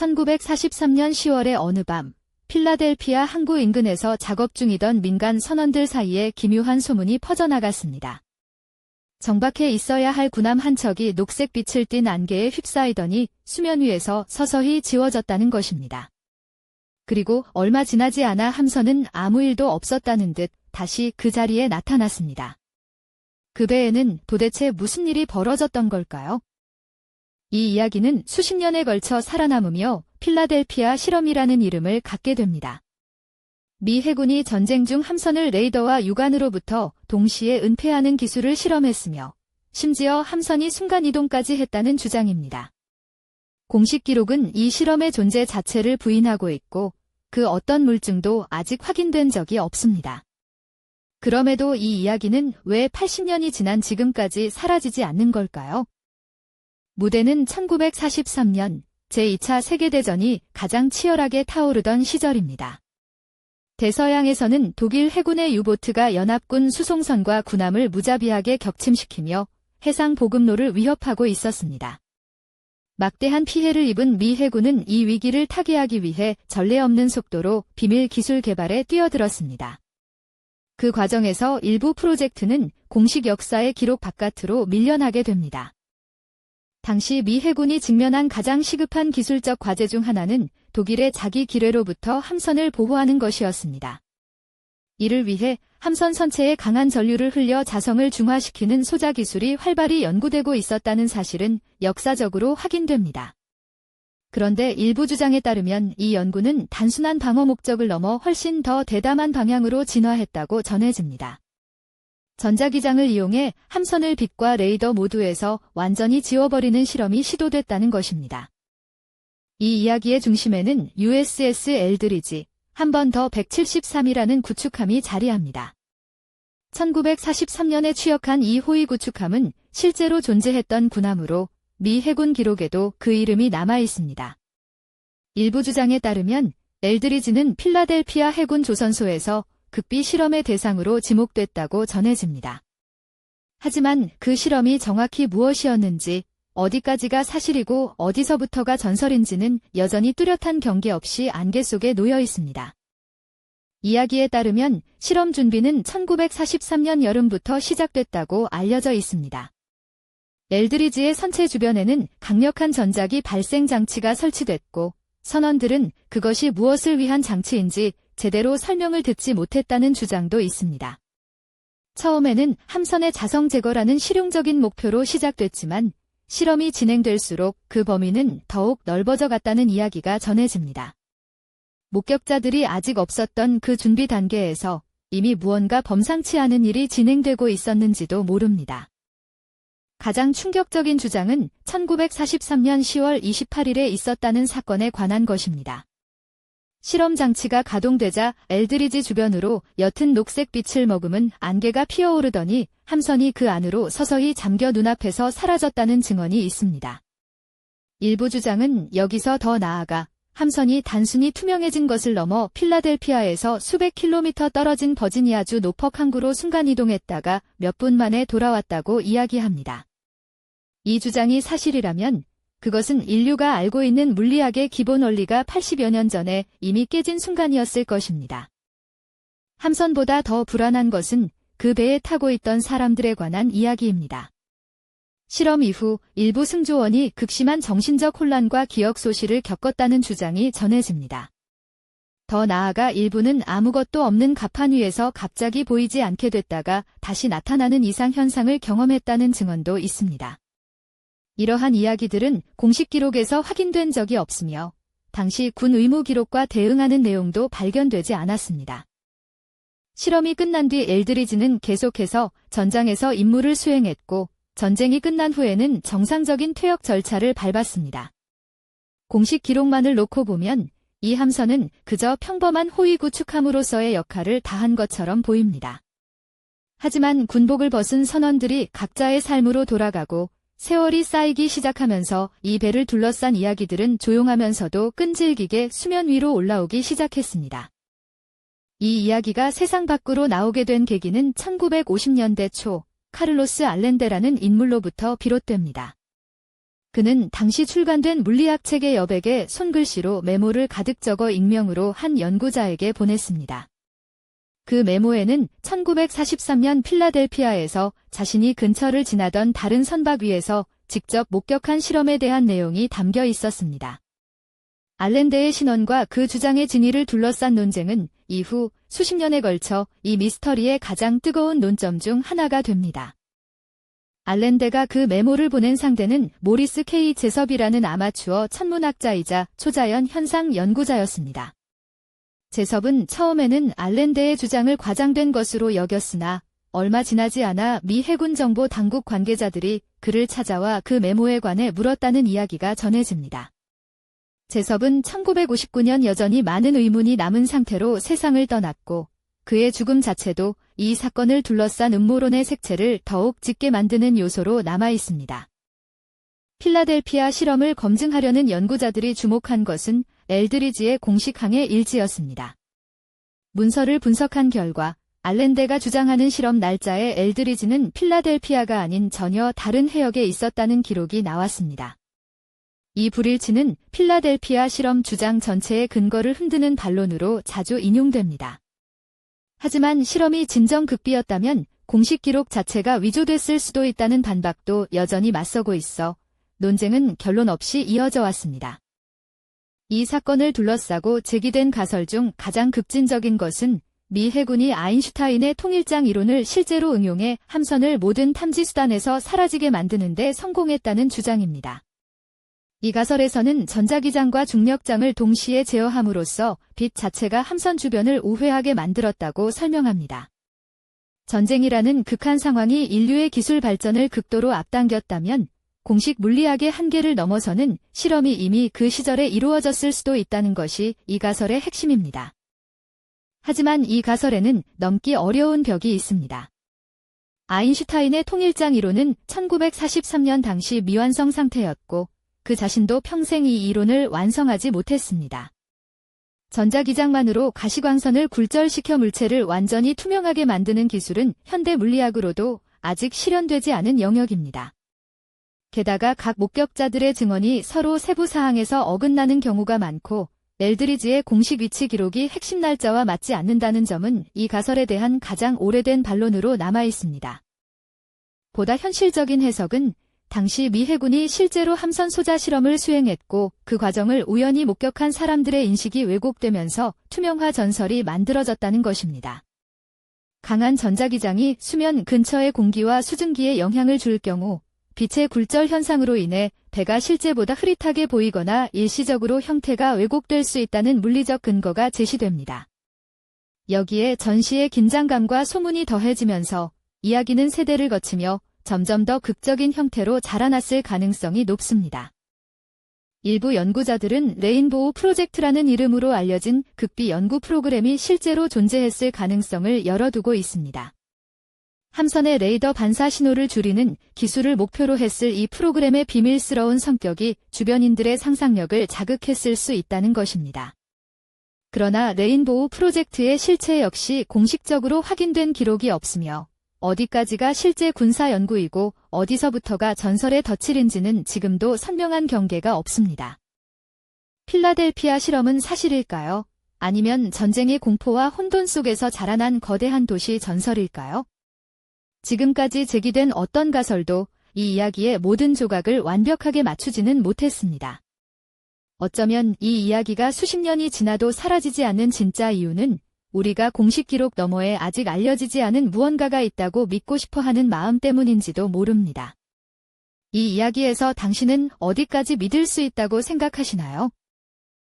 1943년 10월의 어느 밤, 필라델피아 항구 인근에서 작업 중이던 민간 선원들 사이에 기묘한 소문이 퍼져나갔습니다. 정박해 있어야 할 군함 한 척이 녹색빛을 띤 안개에 휩싸이더니 수면 위에서 서서히 지워졌다는 것입니다. 그리고 얼마 지나지 않아 함선은 아무 일도 없었다는 듯 다시 그 자리에 나타났습니다. 그 배에는 도대체 무슨 일이 벌어졌던 걸까요? 이 이야기는 수십 년에 걸쳐 살아남으며 필라델피아 실험이라는 이름을 갖게 됩니다. 미 해군이 전쟁 중 함선을 레이더와 육안으로부터 동시에 은폐하는 기술을 실험했으며 심지어 함선이 순간이동까지 했다는 주장입니다. 공식 기록은 이 실험의 존재 자체를 부인하고 있고 그 어떤 물증도 아직 확인된 적이 없습니다. 그럼에도 이 이야기는 왜 80년이 지난 지금까지 사라지지 않는 걸까요? 무대는 1943년 제2차 세계대전이 가장 치열하게 타오르던 시절입니다. 대서양에서는 독일 해군의 유보트가 연합군 수송선과 군함을 무자비하게 격침시키며 해상 보급로를 위협하고 있었습니다. 막대한 피해를 입은 미 해군은 이 위기를 타개하기 위해 전례 없는 속도로 비밀 기술 개발에 뛰어들었습니다. 그 과정에서 일부 프로젝트는 공식 역사의 기록 바깥으로 밀려나게 됩니다. 당시 미 해군이 직면한 가장 시급한 기술적 과제 중 하나는 독일의 자기 기뢰로부터 함선을 보호하는 것이었습니다. 이를 위해 함선 선체에 강한 전류를 흘려 자성을 중화시키는 소자 기술이 활발히 연구되고 있었다는 사실은 역사적으로 확인됩니다. 그런데 일부 주장에 따르면 이 연구는 단순한 방어 목적을 넘어 훨씬 더 대담한 방향으로 진화했다고 전해집니다. 전자기장을 이용해 함선을 빛과 레이더 모두에서 완전히 지워버리는 실험이 시도됐다는 것입니다. 이 이야기의 중심에는 USS 엘드리지, 한 번 더 173이라는 구축함이 자리합니다. 1943년에 취역한 이 호위 구축함은 실제로 존재했던 군함으로 미 해군 기록에도 그 이름이 남아 있습니다. 일부 주장에 따르면 엘드리지는 필라델피아 해군 조선소에서 극비 실험의 대상으로 지목됐다고 전해집니다. 하지만 그 실험이 정확히 무엇이었는지, 어디까지가 사실이고 어디서부터가 전설인지는 여전히 뚜렷한 경계 없이 안개 속에 놓여 있습니다. 이야기에 따르면 실험 준비는 1943년 여름부터 시작됐다고 알려져 있습니다. 엘드리지의 선체 주변에는 강력한 전자기 발생 장치가 설치됐고 선원들은 그것이 무엇을 위한 장치인지 제대로 설명을 듣지 못했다는 주장도 있습니다. 처음에는 함선의 자성 제거라는 실용적인 목표로 시작됐지만 실험이 진행될수록 그 범위는 더욱 넓어져 갔다는 이야기가 전해집니다. 목격자들이 아직 없었던 그 준비 단계에서 이미 무언가 범상치 않은 일이 진행되고 있었는지도 모릅니다. 가장 충격적인 주장은 1943년 10월 28일에 있었다는 사건에 관한 것입니다. 실험 장치가 가동되자 엘드리지 주변으로 옅은 녹색 빛을 머금은 안개가 피어오르더니 함선이 그 안으로 서서히 잠겨 눈앞에서 사라졌다는 증언이 있습니다. 일부 주장은 여기서 더 나아가 함선이 단순히 투명해진 것을 넘어 필라델피아에서 수백 킬로미터 떨어진 버지니아주 노퍽 항구로 순간이동했다가 몇 분 만에 돌아왔다고 이야기합니다. 이 주장이 사실이라면 그것은 인류가 알고 있는 물리학의 기본 원리가 80여 년 전에 이미 깨진 순간이었을 것입니다. 함선보다 더 불안한 것은 그 배에 타고 있던 사람들에 관한 이야기입니다. 실험 이후 일부 승조원이 극심한 정신적 혼란과 기억 소실을 겪었다는 주장이 전해집니다. 더 나아가 일부는 아무것도 없는 갑판 위에서 갑자기 보이지 않게 됐다가 다시 나타나는 이상 현상을 경험했다는 증언도 있습니다. 이러한 이야기들은 공식 기록에서 확인된 적이 없으며 당시 군 의무 기록과 대응하는 내용도 발견되지 않았습니다. 실험이 끝난 뒤 엘드리지는 계속해서 전장에서 임무를 수행했고 전쟁이 끝난 후에는 정상적인 퇴역 절차를 밟았습니다. 공식 기록만을 놓고 보면 이 함선은 그저 평범한 호위 구축함으로서의 역할을 다한 것처럼 보입니다. 하지만 군복을 벗은 선원들이 각자의 삶으로 돌아가고 세월이 쌓이기 시작하면서 이 배를 둘러싼 이야기들은 조용하면서도 끈질기게 수면 위로 올라오기 시작했습니다. 이 이야기가 세상 밖으로 나오게 된 계기는 1950년대 초 카를로스 알렌데라는 인물로부터 비롯됩니다. 그는 당시 출간된 물리학 책의 여백에 손글씨로 메모를 가득 적어 익명으로 한 연구자에게 보냈습니다. 그 메모에는 1943년 필라델피아에서 자신이 근처를 지나던 다른 선박 위에서 직접 목격한 실험에 대한 내용이 담겨 있었습니다. 알렌데의 신원과 그 주장의 진위를 둘러싼 논쟁은 이후 수십 년에 걸쳐 이 미스터리의 가장 뜨거운 논점 중 하나가 됩니다. 알렌데가 그 메모를 보낸 상대는 모리스 K. 제섭이라는 아마추어 천문학자이자 초자연 현상 연구자였습니다. 제섭은 처음에는 알렌데의 주장을 과장된 것으로 여겼으나 얼마 지나지 않아 미 해군 정보 당국 관계자들이 그를 찾아와 그 메모에 관해 물었다는 이야기가 전해집니다. 제섭은 1959년 여전히 많은 의문이 남은 상태로 세상을 떠났고 그의 죽음 자체도 이 사건을 둘러싼 음모론의 색채를 더욱 짙게 만드는 요소로 남아있습니다. 필라델피아 실험을 검증하려는 연구자들이 주목한 것은 엘드리지의 공식 항해 일지였습니다. 문서를 분석한 결과 알렌데가 주장하는 실험 날짜에 엘드리지는 필라델피아가 아닌 전혀 다른 해역에 있었다는 기록이 나왔습니다. 이 불일치는 필라델피아 실험 주장 전체의 근거를 흔드는 반론으로 자주 인용됩니다. 하지만 실험이 진정극비였다면 공식 기록 자체가 위조됐을 수도 있다는 반박도 여전히 맞서고 있어 논쟁은 결론 없이 이어져 왔습니다. 이 사건을 둘러싸고 제기된 가설 중 가장 급진적인 것은 미 해군이 아인슈타인의 통일장 이론을 실제로 응용해 함선을 모든 탐지 수단에서 사라지게 만드는 데 성공했다는 주장입니다. 이 가설에서는 전자기장과 중력장을 동시에 제어함으로써 빛 자체가 함선 주변을 우회하게 만들었다고 설명합니다. 전쟁이라는 극한 상황이 인류의 기술 발전을 극도로 앞당겼다면 공식 물리학의 한계를 넘어서는 실험이 이미 그 시절에 이루어졌을 수도 있다는 것이 이 가설의 핵심입니다. 하지만 이 가설에는 넘기 어려운 벽이 있습니다. 아인슈타인의 통일장 이론은 1943년 당시 미완성 상태였고 그 자신도 평생 이 이론을 완성하지 못했습니다. 전자기장만으로 가시광선을 굴절시켜 물체를 완전히 투명하게 만드는 기술은 현대 물리학으로도 아직 실현되지 않은 영역입니다. 게다가 각 목격자들의 증언이 서로 세부 사항에서 어긋나는 경우가 많고 엘드리지의 공식 위치 기록이 핵심 날짜와 맞지 않는다는 점은 이 가설에 대한 가장 오래된 반론으로 남아 있습니다. 보다 현실적인 해석은 당시 미 해군이 실제로 함선 소자 실험을 수행했고 그 과정을 우연히 목격한 사람들의 인식이 왜곡되면서 투명화 전설이 만들어졌다는 것입니다. 강한 전자기장이 수면 근처의 공기와 수증기에 영향을 줄 경우 빛의 굴절 현상으로 인해 배가 실제보다 흐릿하게 보이거나 일시적으로 형태가 왜곡될 수 있다는 물리적 근거가 제시됩니다. 여기에 전시의 긴장감과 소문이 더해지면서 이야기는 세대를 거치며 점점 더 극적인 형태로 자라났을 가능성이 높습니다. 일부 연구자들은 레인보우 프로젝트라는 이름으로 알려진 극비 연구 프로그램이 실제로 존재했을 가능성을 열어두고 있습니다. 함선의 레이더 반사 신호를 줄이는 기술을 목표로 했을 이 프로그램의 비밀스러운 성격이 주변인들의 상상력을 자극했을 수 있다는 것입니다. 그러나 레인보우 프로젝트의 실체 역시 공식적으로 확인된 기록이 없으며 어디까지가 실제 군사 연구이고 어디서부터가 전설의 덧칠인지는 지금도 선명한 경계가 없습니다. 필라델피아 실험은 사실일까요? 아니면 전쟁의 공포와 혼돈 속에서 자라난 거대한 도시 전설일까요? 지금까지 제기된 어떤 가설도 이 이야기의 모든 조각을 완벽하게 맞추지는 못했습니다. 어쩌면 이 이야기가 수십 년이 지나도 사라지지 않는 진짜 이유는 우리가 공식 기록 너머에 아직 알려지지 않은 무언가가 있다고 믿고 싶어하는 마음 때문인지도 모릅니다. 이 이야기에서 당신은 어디까지 믿을 수 있다고 생각하시나요?